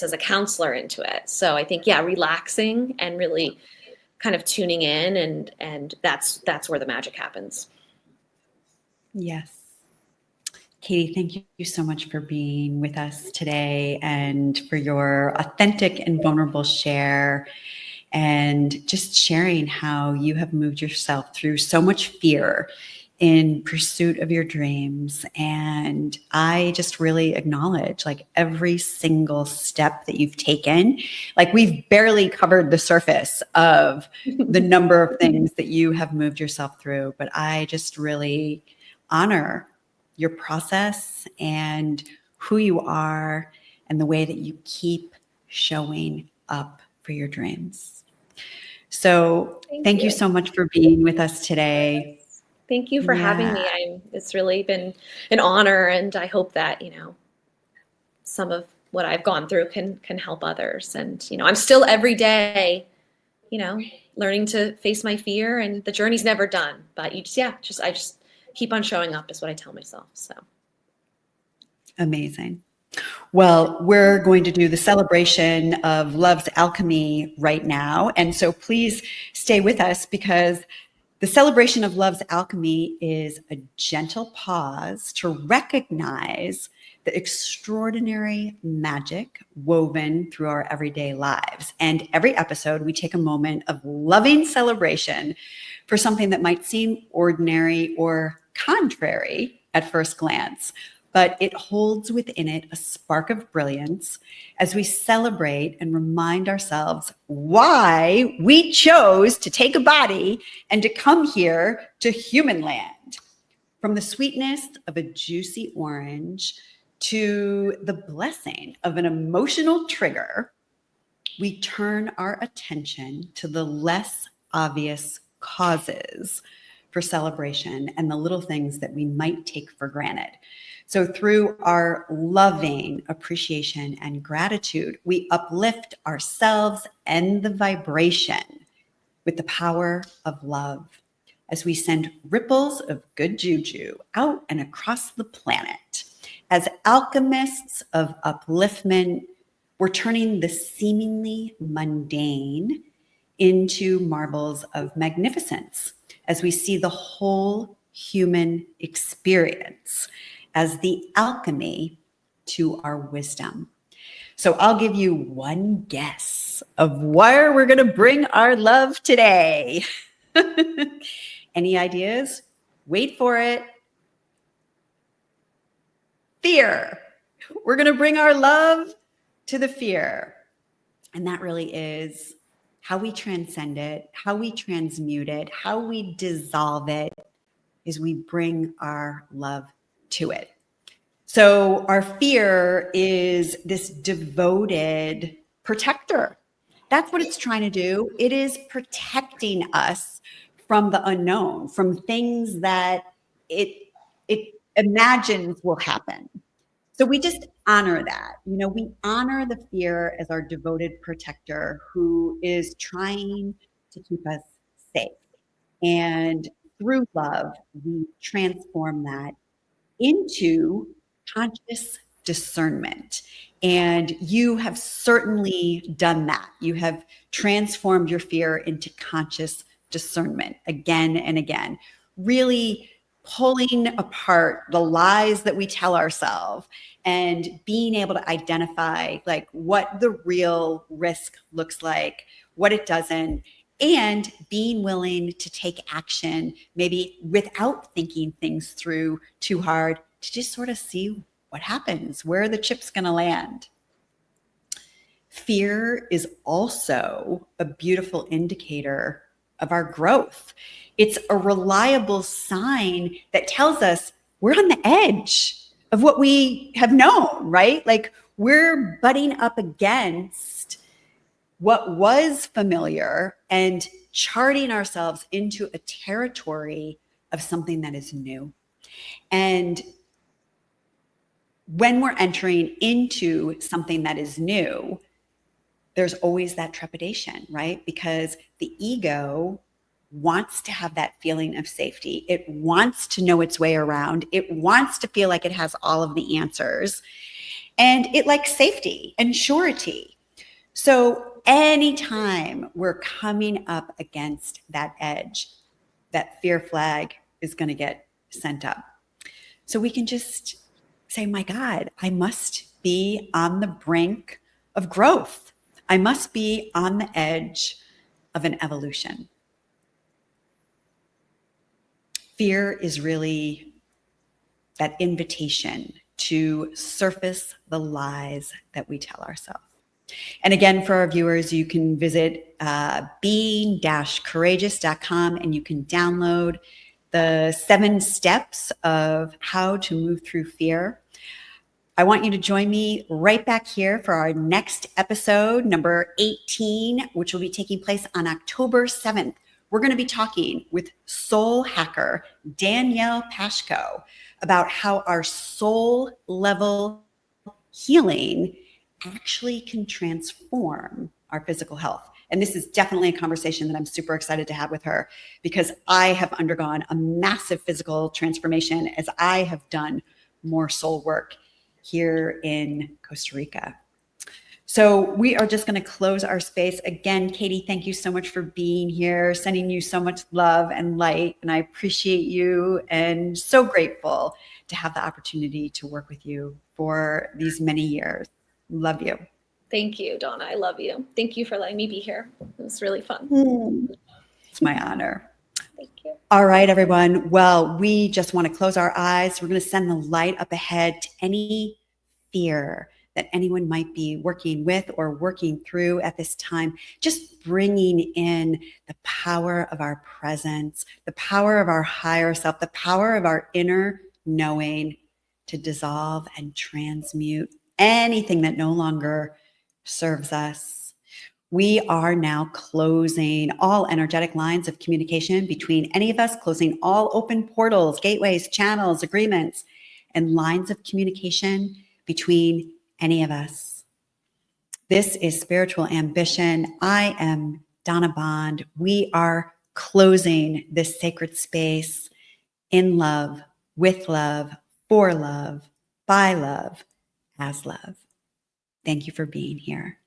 as a counselor into it. So I think, relaxing and really kind of tuning in and that's where the magic happens. Yes. Katie, thank you so much for being with us today and for your authentic and vulnerable share, and just sharing how you have moved yourself through so much fear in pursuit of your dreams. And I just really acknowledge like every single step that you've taken. Like we've barely covered the surface of the number of things that you have moved yourself through, but I just really honor your process and who you are and the way that you keep showing up for your dreams. So thank you so much for being with us today. Thank you for having me. It's really been an honor, and I hope that, some of what I've gone through can help others. And, I'm still every day, learning to face my fear, and the journey's never done, but I just keep on showing up is what I tell myself. So amazing. Well, we're going to do the celebration of love's alchemy right now. And so please stay with us, because the celebration of love's alchemy is a gentle pause to recognize the extraordinary magic woven through our everyday lives. And every episode, we take a moment of loving celebration for something that might seem ordinary or contrary at first glance, but it holds within it a spark of brilliance as we celebrate and remind ourselves why we chose to take a body and to come here to human land. From the sweetness of a juicy orange to the blessing of an emotional trigger, we turn our attention to the less obvious causes for celebration and the little things that we might take for granted. So through our loving appreciation and gratitude, we uplift ourselves and the vibration with the power of love as we send ripples of good juju out and across the planet. As alchemists of upliftment, we're turning the seemingly mundane into marbles of magnificence as we see the whole human experience as the alchemy to our wisdom. So I'll give you one guess of where we're going to bring our love today. Any ideas? Wait for it. Fear. We're going to bring our love to the fear. And that really is how we transcend it, how we transmute it, how we dissolve it, is we bring our love to it. So our fear is this devoted protector. That's what it's trying to do. It is protecting us from the unknown, from things that it imagines will happen. So we just honor that. We honor the fear as our devoted protector who is trying to keep us safe. And through love, we transform that into conscious discernment. And you have certainly done that. You have transformed your fear into conscious discernment again and again, really pulling apart the lies that we tell ourselves and being able to identify like what the real risk looks like, what it doesn't, and being willing to take action, maybe without thinking things through too hard, to just sort of see what happens, where the chip's going to land. Fear is also a beautiful indicator of our growth. It's a reliable sign that tells us we're on the edge of what we have known, right? Like we're butting up against what was familiar and charting ourselves into a territory of something that is new. And when we're entering into something that is new, there's always that trepidation, right? Because the ego wants to have that feeling of safety. It wants to know its way around. It wants to feel like it has all of the answers. And it likes safety and surety. So anytime we're coming up against that edge, that fear flag is going to get sent up. So we can just say, my God, I must be on the brink of growth. I must be on the edge of an evolution. Fear is really that invitation to surface the lies that we tell ourselves. And again, for our viewers, you can visit being-courageous.com and you can download the 7 steps of how to move through fear. I want you to join me right back here for our next episode, number 18, which will be taking place on October 7th. We're going to be talking with soul hacker Danielle Pashko about how our soul level healing actually can transform our physical health. And this is definitely a conversation that I'm super excited to have with her because I have undergone a massive physical transformation as I have done more soul work here in Costa Rica. So we are just going to close our space. Again, Katie, thank you so much for being here, sending you so much love and light. And I appreciate you and so grateful to have the opportunity to work with you for these many years. Love you. Thank you, Donna. I love you. Thank you for letting me be here. It was really fun. It's my honor. Thank you. All right, everyone. Well, we just want to close our eyes. We're going to send the light up ahead to any fear that anyone might be working with or working through at this time, just bringing in the power of our presence, the power of our higher self, the power of our inner knowing to dissolve and transmute anything that no longer serves us. We are now closing all energetic lines of communication between any of us, closing all open portals, gateways, channels, agreements, and lines of communication between any of us. This is Spiritual Ambition. I am Donna Bond. We are closing this sacred space in love, with love, for love, by love, as love. Thank you for being here.